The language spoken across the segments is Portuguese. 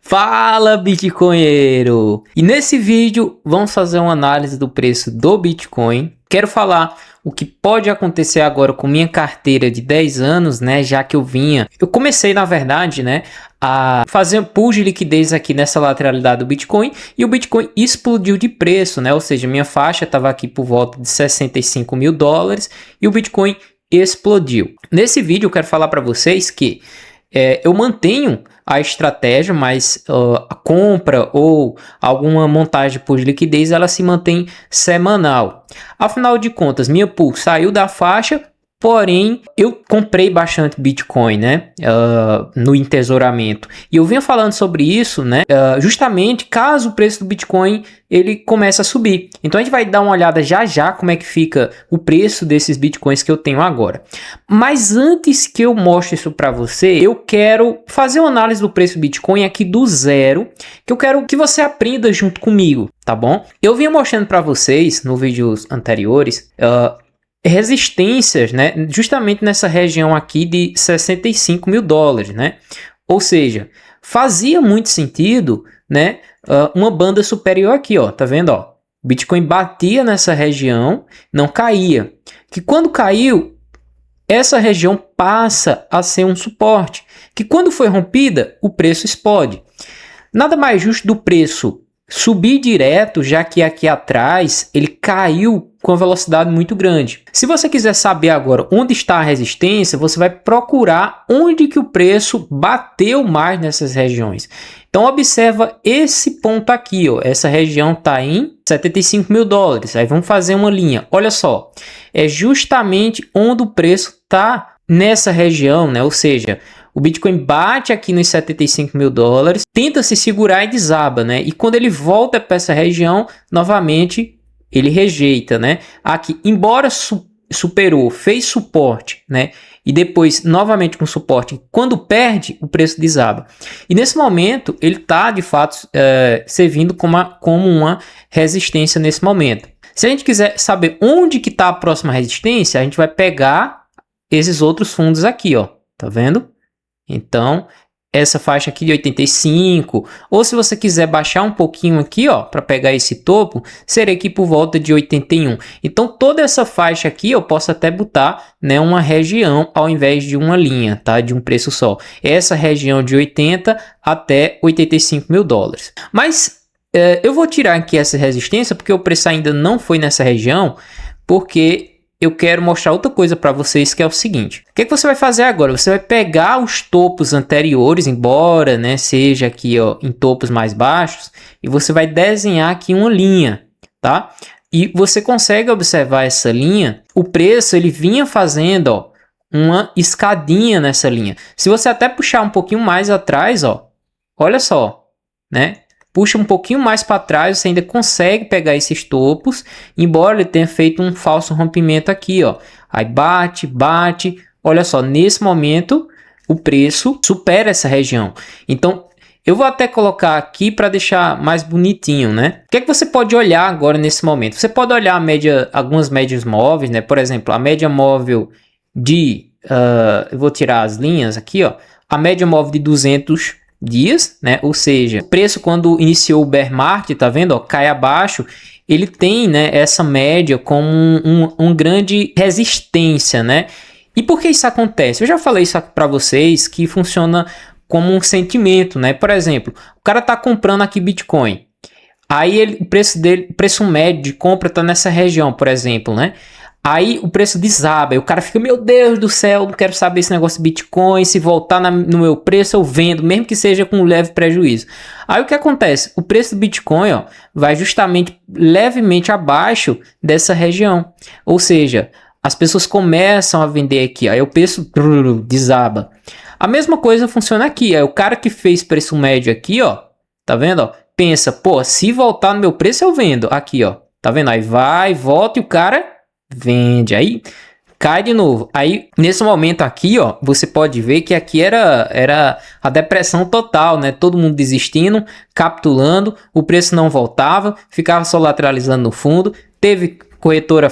Fala, Bitcoinheiro! E nesse vídeo vamos fazer uma análise do preço do Bitcoin. Quero falar o que pode acontecer agora com minha carteira de 10 anos, né? Já que eu comecei na verdade, né, a fazer pool de liquidez aqui nessa lateralidade do Bitcoin e o Bitcoin explodiu de preço, né? Ou seja, minha faixa estava aqui por volta de $65 mil e o Bitcoin explodiu. Nesse vídeo eu quero falar para vocês que eu mantenho a estratégia, mas a compra ou alguma montagem por liquidez ela se mantém semanal. Afinal de contas, minha pool saiu da faixa, porém eu comprei bastante Bitcoin, né, no entesouramento. E eu vinha falando sobre isso, né, justamente caso o preço do Bitcoin ele comece a subir. Então a gente vai dar uma olhada já como é que fica o preço desses Bitcoins que eu tenho agora. Mas antes que eu mostre isso para você, eu quero fazer uma análise do preço do Bitcoin aqui do zero, que eu quero que você aprenda junto comigo, tá bom? Eu vinha mostrando para vocês no vídeos anteriores resistências, né, justamente nessa região aqui de $65 mil, né? Ou seja, fazia muito sentido, né, uma banda superior aqui, ó, tá vendo, ó? O Bitcoin batia nessa região, não caía. Que quando caiu, essa região passa a ser um suporte, que quando foi rompida, o preço explode. Nada mais justo do preço subir direto, já que aqui atrás ele caiu com velocidade muito grande. Se você quiser saber agora onde está a resistência, você vai procurar onde que o preço bateu mais nessas regiões. Então observa esse ponto aqui, ó. Essa região está em $75 mil. Aí vamos fazer uma linha. Olha só, é justamente onde o preço está nessa região, né? Ou seja, o Bitcoin bate aqui nos $75 mil, tenta se segurar e desaba, né? E quando ele volta para essa região, novamente ele rejeita, né? Aqui, embora superou, fez suporte, né? E depois novamente com suporte, quando perde, o preço desaba. E nesse momento ele está de fato servindo como uma resistência nesse momento. Se a gente quiser saber onde que está a próxima resistência, a gente vai pegar esses outros fundos aqui, ó. Tá vendo? Então, essa faixa aqui de 85, ou se você quiser baixar um pouquinho aqui, ó, para pegar esse topo, seria aqui por volta de 81. Então, toda essa faixa aqui eu posso até botar, né, uma região ao invés de uma linha, tá? De um preço só. Essa região de 80 até $85 mil. Mas eu vou tirar aqui essa resistência porque o preço ainda não foi nessa região, porque eu quero mostrar outra coisa para vocês, que é o seguinte. O que você vai fazer agora? Você vai pegar os topos anteriores, embora, né, seja aqui, ó, em topos mais baixos, e você vai desenhar aqui uma linha, tá? E você consegue observar essa linha. O preço ele vinha fazendo, ó, uma escadinha nessa linha. Se você até puxar um pouquinho mais atrás, ó, olha só, né? Puxa um pouquinho mais para trás, você ainda consegue pegar esses topos, embora ele tenha feito um falso rompimento aqui, ó. Aí bate, olha só, nesse momento o preço supera essa região. Então, eu vou até colocar aqui para deixar mais bonitinho, né? O que é que você pode olhar agora nesse momento? Você pode olhar a média, algumas médias móveis, né? Por exemplo, a média móvel de... eu vou tirar as linhas aqui, ó. A média móvel de 200 dias, né? Ou seja, o preço quando iniciou o bear market, tá vendo? Ó, cai abaixo, ele tem, né, essa média como um grande resistência, né? E por que isso acontece? Eu já falei isso aqui para vocês que funciona como um sentimento, né? Por exemplo, o cara tá comprando aqui Bitcoin, aí o preço médio de compra tá nessa região, por exemplo, né? Aí o preço desaba, e o cara fica, meu Deus do céu, não quero saber esse negócio de Bitcoin, se voltar no meu preço eu vendo, mesmo que seja com um leve prejuízo. Aí o que acontece? O preço do Bitcoin, ó, vai justamente levemente abaixo dessa região. Ou seja, as pessoas começam a vender aqui, aí o preço desaba. A mesma coisa funciona aqui, aí o cara que fez preço médio aqui, ó, tá vendo, ó, pensa, pô, se voltar no meu preço eu vendo, aqui, ó, tá vendo, aí vai, volta e o cara vende, aí cai de novo. Aí nesse momento aqui, ó, você pode ver que aqui era a depressão total, né? Todo mundo desistindo, capitulando, o preço não voltava, ficava só lateralizando no fundo, teve corretora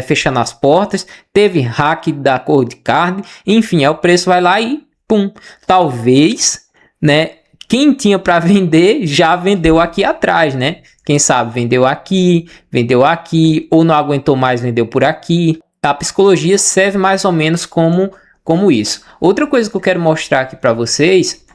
fechando as portas, teve hack da Cold Card, enfim, aí o preço vai lá e pum. Talvez, né, quem tinha para vender já vendeu aqui atrás, né? Quem sabe vendeu aqui, ou não aguentou mais, vendeu por aqui. A psicologia serve mais ou menos como isso. Outra coisa que eu quero mostrar aqui para vocês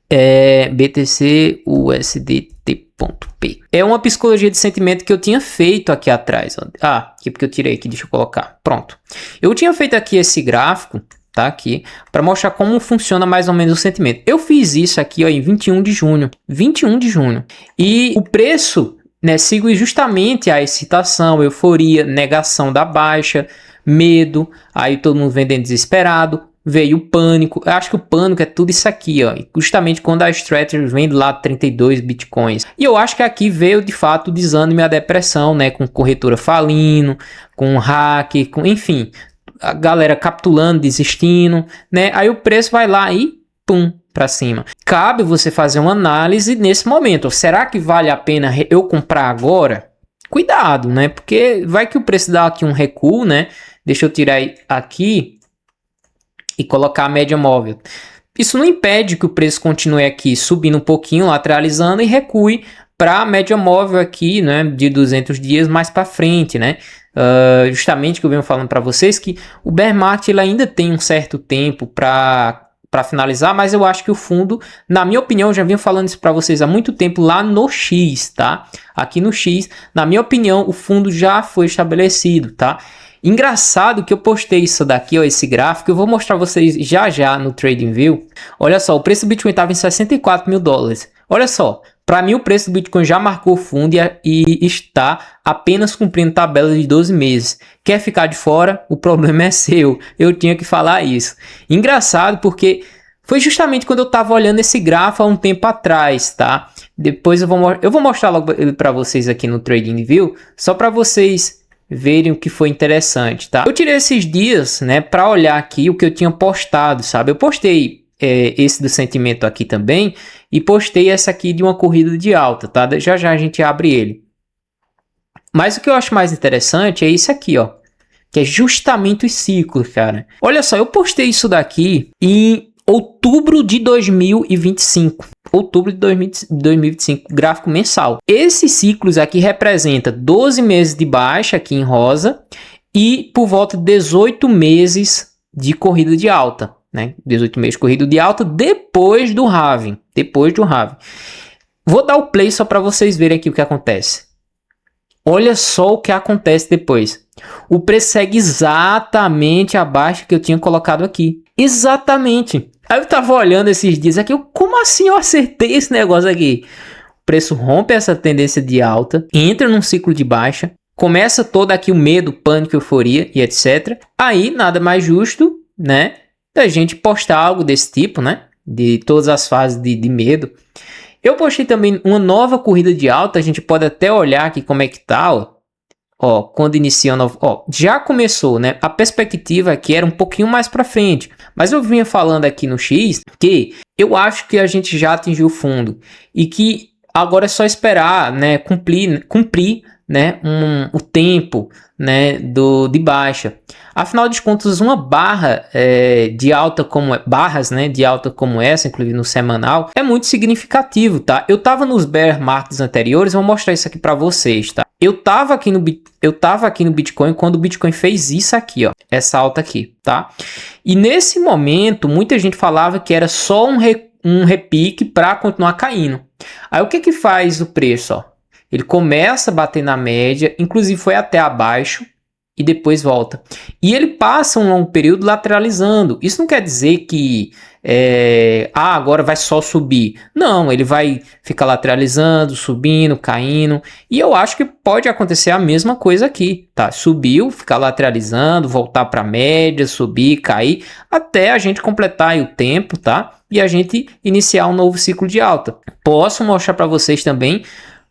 é BTC USDT.P. É uma psicologia de sentimento que eu tinha feito aqui atrás. Aqui porque eu tirei aqui, deixa eu colocar. Pronto. Eu tinha feito aqui esse gráfico, tá? Aqui, para mostrar como funciona mais ou menos o sentimento. Eu fiz isso aqui, ó, em 21 de junho. 21 de junho. E o preço, né, segue justamente a excitação, euforia, negação da baixa, medo, aí todo mundo vendendo desesperado. Veio o pânico. Eu acho que o pânico é tudo isso aqui, ó. Justamente quando a Strategy vende lá 32 bitcoins. E eu acho que aqui veio de fato o desânimo e a depressão, né? Com corretora falindo, com hack, enfim, a galera capitulando, desistindo, né? Aí o preço vai lá e pum, para cima. Cabe você fazer uma análise nesse momento. Será que vale a pena eu comprar agora? Cuidado, né? Porque vai que o preço dá aqui um recuo, né? Deixa eu tirar aqui e colocar a média móvel. Isso não impede que o preço continue aqui subindo um pouquinho, lateralizando e recue para a média móvel aqui, né, de 200 dias mais para frente, né? Justamente que eu venho falando para vocês que o bear market ele ainda tem um certo tempo para finalizar, mas eu acho que o fundo, na minha opinião, eu já venho falando isso para vocês há muito tempo lá no X, tá? Aqui no X, na minha opinião, o fundo já foi estabelecido, tá? Engraçado que eu postei isso daqui, ó, esse gráfico, eu vou mostrar pra vocês já no TradingView. Olha só, o preço do Bitcoin estava em 64 mil dólares. Olha só, para mim o preço do Bitcoin já marcou fundo e está apenas cumprindo tabela de 12 meses. Quer ficar de fora? O problema é seu. Eu tinha que falar isso. Engraçado porque foi justamente quando eu estava olhando esse gráfico há um tempo atrás, tá? Depois eu vou mostrar logo para vocês aqui no TradingView, só para vocês verem o que foi interessante, tá? Eu tirei esses dias, né, para olhar aqui o que eu tinha postado, sabe? Eu postei esse do sentimento aqui também e postei essa aqui de uma corrida de alta, tá? Já a gente abre ele. Mas o que eu acho mais interessante é isso aqui, ó, que é justamente os ciclos, cara. Olha só, eu postei isso daqui em outubro de 2025. Outubro de 2025, gráfico mensal. Esses ciclos aqui representam 12 meses de baixa aqui em rosa e por volta de 18 meses de corrida de alta, né? 18 meses de corrida de alta depois do halving. Vou dar o play só para vocês verem aqui o que acontece. Olha só o que acontece depois. O preço segue exatamente abaixo que eu tinha colocado aqui. Exatamente. Aí eu tava olhando esses dias aqui, como assim eu acertei esse negócio aqui? O preço rompe essa tendência de alta, entra num ciclo de baixa, começa todo aqui o medo, pânico, euforia e etc. Aí nada mais justo, né, da gente postar algo desse tipo, né, de todas as fases de medo. Eu postei também uma nova corrida de alta, a gente pode até olhar aqui como é que tá, ó. Ó, quando iniciando, ó, já começou, né? A perspectiva aqui era um pouquinho mais para frente, mas eu vinha falando aqui no X que eu acho que a gente já atingiu o fundo e que agora é só esperar, né? Cumprir, né? O tempo, né? De baixa. Afinal de contas, uma barra de alta barras, né? De alta como essa, inclusive no semanal, é muito significativo, tá? Eu tava nos bear markets anteriores, vou mostrar isso aqui para vocês, tá? Eu tava aqui no Bitcoin quando o Bitcoin fez isso aqui, ó, essa alta aqui, tá? E nesse momento, muita gente falava que era só um repique para continuar caindo. Aí o que faz o preço, ó? Ele começa a bater na média, inclusive foi até abaixo e depois volta. E ele passa um longo período lateralizando. Isso não quer dizer que agora vai só subir. Não, ele vai ficar lateralizando, subindo, caindo. E eu acho que pode acontecer a mesma coisa aqui, tá? Subiu, ficar lateralizando, voltar para a média, subir, cair, até a gente completar aí o tempo, tá? E a gente iniciar um novo ciclo de alta. Posso mostrar para vocês também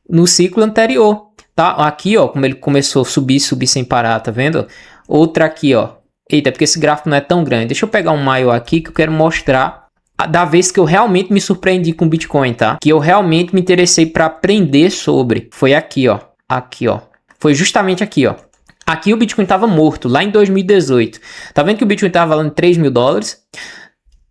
no ciclo anterior, tá? Aqui, ó, como ele começou a subir sem parar, tá vendo? Outra aqui, ó. Eita, porque esse gráfico não é tão grande. Deixa eu pegar um maior aqui que eu quero mostrar da vez que eu realmente me surpreendi com o Bitcoin, tá? Que eu realmente me interessei para aprender sobre. Foi aqui, ó. Aqui, ó. Foi justamente aqui, ó. Aqui o Bitcoin tava morto, lá em 2018. Tá vendo que o Bitcoin tava valendo 3 mil dólares?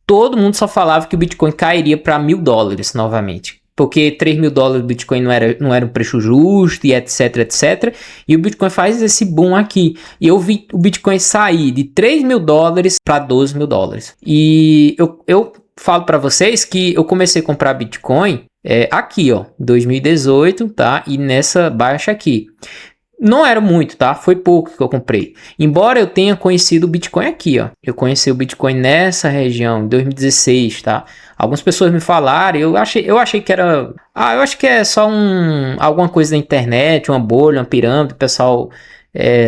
todo mundo só falava que o Bitcoin cairia para $1.000 novamente. Porque $3.000 o Bitcoin não era um preço justo e etc, etc. E o Bitcoin faz esse boom aqui. E eu vi o Bitcoin sair de $3.000 para $12.000. E eu falo para vocês que eu comecei a comprar Bitcoin aqui, ó, 2018, tá? E nessa baixa aqui. Não era muito, tá? Foi pouco que eu comprei. Embora eu tenha conhecido o Bitcoin aqui, ó. Eu conheci o Bitcoin nessa região, em 2016, tá? Algumas pessoas me falaram, eu achei que era... eu acho que é só alguma coisa da internet, uma bolha, uma pirâmide, o pessoal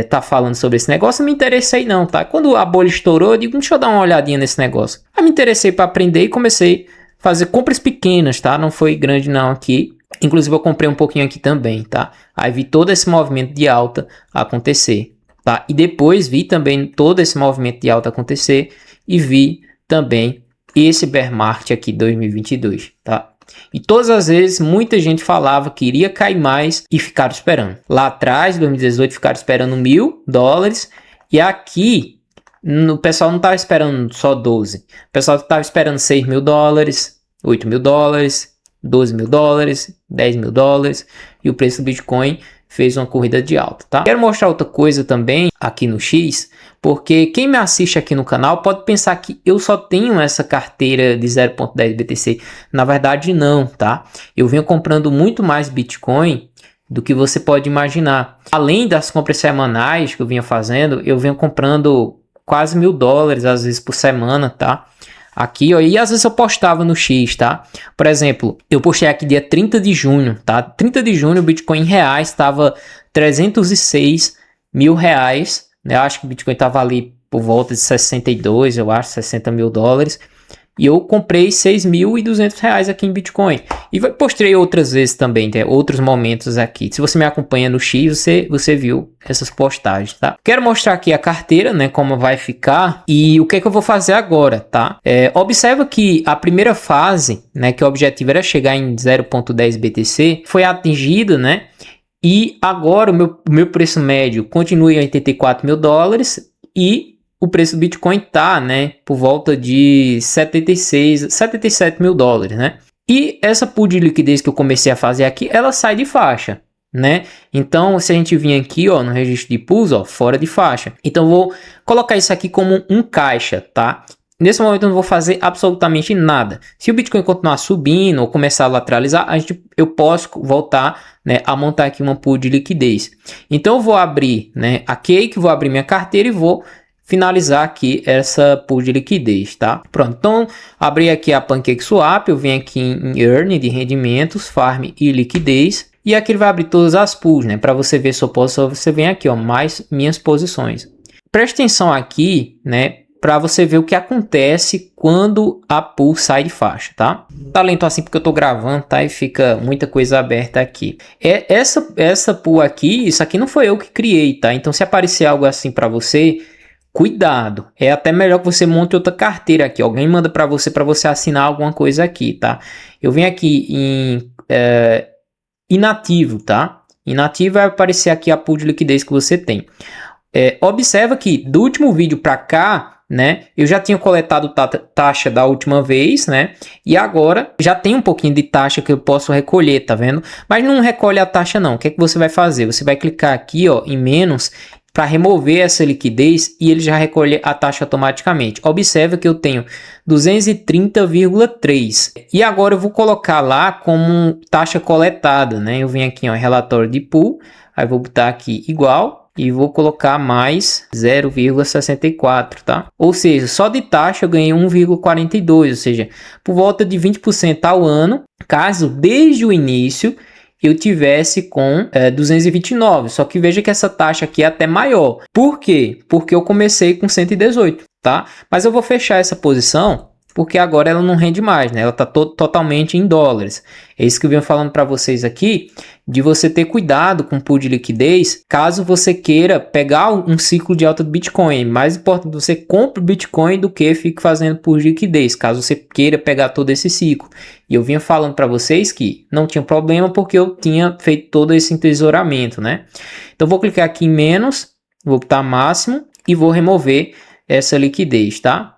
tá falando sobre esse negócio. Eu não me interessei não, tá? Quando a bolha estourou, eu digo, deixa eu dar uma olhadinha nesse negócio. Aí me interessei para aprender e comecei a fazer compras pequenas, tá? Não foi grande não aqui. Inclusive eu comprei um pouquinho aqui também, tá? Aí vi todo esse movimento de alta acontecer, tá? E depois vi também todo esse movimento de alta acontecer e vi também esse bear market aqui 2022, tá? E todas as vezes muita gente falava que iria cair mais e ficaram esperando. Lá atrás, 2018, ficaram esperando $1.000 e aqui o pessoal não estava esperando só 12. O pessoal estava esperando $6.000, $8.000, $12.000, $10.000 e o preço do Bitcoin fez uma corrida de alta, tá? Quero mostrar outra coisa também aqui no X, porque quem me assiste aqui no canal pode pensar que eu só tenho essa carteira de 0.10 BTC. Na verdade não, tá? Eu venho comprando muito mais Bitcoin do que você pode imaginar. Além das compras semanais que eu vinha fazendo, eu venho comprando quase $1.000 às vezes por semana, tá? Aqui, ó, e às vezes eu postava no X, tá? Por exemplo, eu postei aqui dia 30 de junho, tá? 30 de junho o Bitcoin em reais estava R$306.000, né? Eu acho que o Bitcoin estava ali por volta de 62, eu acho, $60.000. E eu comprei R$6.200 aqui em Bitcoin. E postei outras vezes também, tem outros momentos aqui. Se você me acompanha no X, você viu essas postagens, tá? Quero mostrar aqui a carteira, né? Como vai ficar e o que é que eu vou fazer agora, tá? Observa que a primeira fase, né? Que o objetivo era chegar em 0.10 BTC, foi atingida, né? E agora o meu preço médio continua em $84.000 e o preço do Bitcoin tá, né, por volta de 77 mil dólares, né? E essa pool de liquidez que eu comecei a fazer aqui, ela sai de faixa, né? Então, se a gente vir aqui, ó, no registro de pools, ó, fora de faixa. Então, eu vou colocar isso aqui como um caixa, tá? Nesse momento eu não vou fazer absolutamente nada. Se o Bitcoin continuar subindo ou começar a lateralizar, eu posso voltar, né, a montar aqui uma pool de liquidez. Então, eu vou abrir, né, a Cake, vou abrir minha carteira e vou finalizar aqui essa pool de liquidez, tá? Pronto, então abri aqui a PancakeSwap, eu venho aqui em Earn de rendimentos, Farm e liquidez, e aqui ele vai abrir todas as pools, né? Para você ver sua posição, você vem aqui, ó, mais minhas posições. Preste atenção aqui, né? Para você ver o que acontece quando a pool sai de faixa, tá? Tá lento assim porque eu tô gravando, tá? E fica muita coisa aberta aqui. Essa pool aqui, isso aqui não foi eu que criei, tá? Então se aparecer algo assim para você, cuidado, é até melhor que você monte outra carteira aqui. Alguém manda para você assinar alguma coisa aqui, tá? Eu venho aqui em inativo, tá? Inativo vai aparecer aqui a pool de liquidez que você tem. Observa que do último vídeo para cá, né? Eu já tinha coletado taxa da última vez, né? E agora já tem um pouquinho de taxa que eu posso recolher, tá vendo? Mas não recolhe a taxa não. O que é que você vai fazer? Você vai clicar aqui, ó, em menos para remover essa liquidez e ele já recolhe a taxa automaticamente. Observa que eu tenho 230,3 e agora eu vou colocar lá como taxa coletada, né? Eu venho aqui, ó, relatório de pool, aí vou botar aqui igual e vou colocar mais 0,64, tá? Ou seja, só de taxa eu ganhei 1,42, ou seja, por volta de 20% ao ano, caso desde o início eu tivesse com 229, só que veja que essa taxa aqui é até maior. Por quê? Porque eu comecei com 118, tá? Mas eu vou fechar essa posição porque agora ela não rende mais, né? Ela está totalmente em dólares. É isso que eu venho falando para vocês aqui, de você ter cuidado com o pool de liquidez, caso você queira pegar um ciclo de alta do Bitcoin. É mais importante você compre o Bitcoin do que fique fazendo pool de liquidez, caso você queira pegar todo esse ciclo. E eu vinha falando para vocês que não tinha problema porque eu tinha feito todo esse entesouramento, né? Então vou clicar aqui em menos, vou botar máximo e vou remover essa liquidez, tá?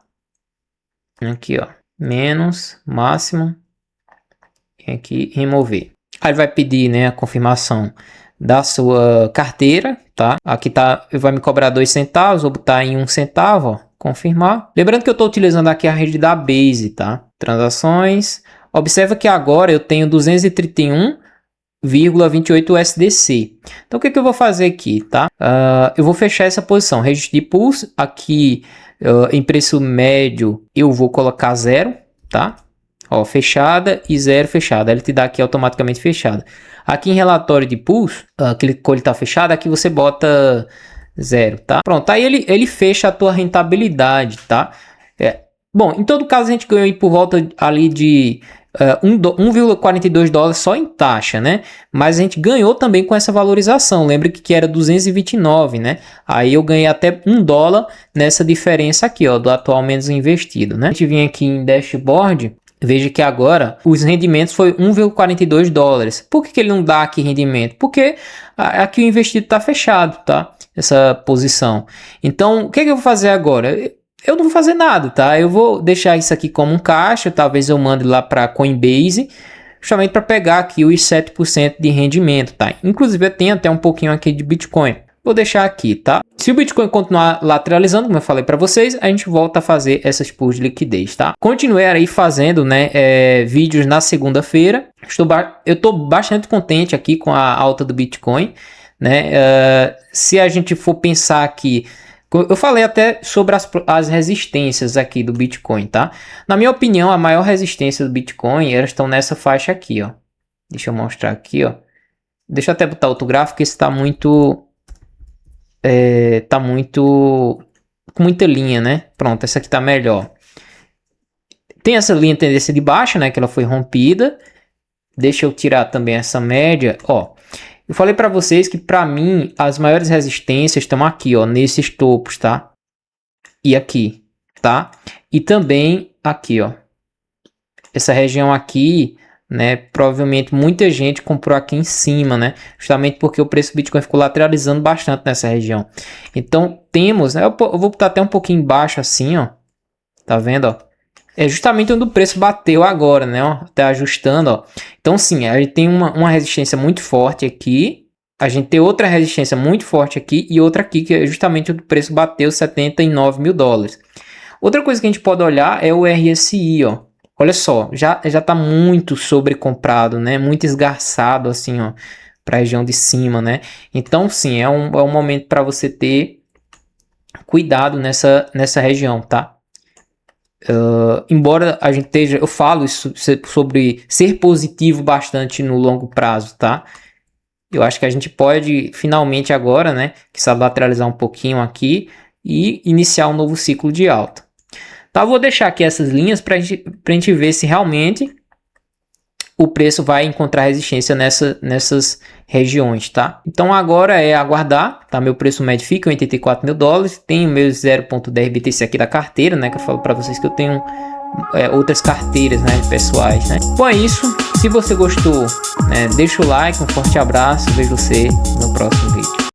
Aqui, ó, menos, máximo, e aqui remover. Aí ele vai pedir, né, a confirmação da sua carteira, tá? Aqui tá, vai me cobrar 2 centavos, vou botar em 1 centavo, ó, confirmar. Lembrando que eu estou utilizando aqui a rede da Base, tá? Transações. Observa que agora eu tenho 231,28 USDC. Então o que eu vou fazer aqui, tá? Eu vou fechar essa posição, registro de pulse, aqui em preço médio eu vou colocar 0, tá? Ó, fechada e 0 fechada. Ele te dá aqui automaticamente fechada. Aqui em relatório de pulse, clicou, ele tá fechado, aqui você bota 0, tá? Pronto, aí ele fecha a tua rentabilidade, tá? Bom, em todo caso a gente ganhou aí por volta ali de 1,42 dólares só em taxa, né? Mas a gente ganhou também com essa valorização. Lembra que era 229, né? Aí eu ganhei até 1 dólar nessa diferença aqui, ó, do atual menos investido, né? A gente vem aqui em dashboard. Veja que agora os rendimentos foi 1,42 dólares. Por que ele não dá aqui rendimento? Porque aqui o investido está fechado, tá? Essa posição. Então, o que eu vou fazer agora? Eu não vou fazer nada, tá? Eu vou deixar isso aqui como um caixa. Talvez eu mande lá para Coinbase, justamente para pegar aqui os 7% de rendimento, tá? Inclusive eu tenho até um pouquinho aqui de Bitcoin. Vou deixar aqui, tá? Se o Bitcoin continuar lateralizando, como eu falei para vocês, a gente volta a fazer essas pools de liquidez, tá? Continuei aí fazendo, né, vídeos na segunda-feira. Eu estou bastante contente aqui com a alta do Bitcoin, né? Se a gente for pensar aqui, eu falei até sobre as resistências aqui do Bitcoin, tá? Na minha opinião, a maior resistência do Bitcoin, elas estão nessa faixa aqui, ó. Deixa eu mostrar aqui, ó. Deixa eu até botar outro gráfico, esse está muito... com muita linha, né? Pronto, essa aqui tá melhor. Tem essa linha tendência de baixa, né? Que ela foi rompida. Deixa eu tirar também essa média, ó. Eu falei para vocês que para mim as maiores resistências estão aqui, ó, nesses topos, tá? E aqui, tá? E também aqui, ó. Essa região aqui, né? Provavelmente muita gente comprou aqui em cima, né? Justamente porque o preço do Bitcoin ficou lateralizando bastante nessa região. Então temos, né? Eu vou botar até um pouquinho embaixo assim, ó. Tá vendo, ó? É justamente onde o preço bateu agora, né? Ó, tá ajustando, ó. Então sim, a gente tem uma resistência muito forte aqui. A gente tem outra resistência muito forte aqui e outra aqui que é justamente onde o preço bateu 79 mil dólares. Outra coisa que a gente pode olhar é o RSI, ó. Olha só, já tá muito sobrecomprado, né? Muito esgarçado, assim, ó, para a região de cima, né? Então, sim, é um momento para você ter cuidado nessa região, tá? Embora a gente esteja... Eu falo isso sobre ser positivo bastante no longo prazo, tá? Eu acho que a gente pode, finalmente agora, né? Que sabe lateralizar um pouquinho aqui e iniciar um novo ciclo de alta. Tá, vou deixar aqui essas linhas para a gente ver se realmente o preço vai encontrar resistência nessas regiões, tá? Então agora é aguardar, tá? Meu preço médio fica em 84 mil dólares, tenho meus 0.10 BTC aqui da carteira, né? Que eu falo para vocês que eu tenho outras carteiras, né, pessoais, né? Bom, é isso. Se você gostou, né, deixa o like, um forte abraço, vejo você no próximo vídeo.